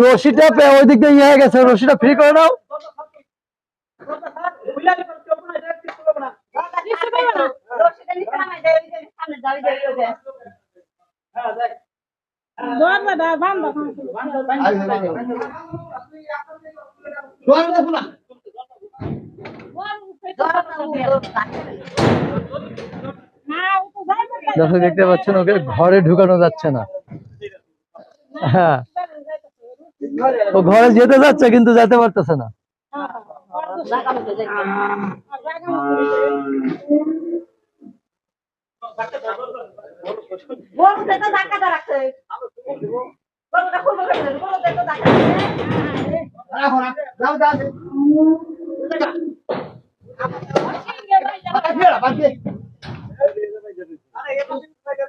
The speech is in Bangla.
রশিটা ওই দিক দিয়ে ইয়ে গেছে, রশিটা ফ্রি করে দাও। দেখতে পাচ্ছেন ওকে ঘরে ঢুকানো যাচ্ছে না। হ্যাঁ, ও ঘরে যেতে যাচ্ছে কিন্তু যেতে পারতেছে না।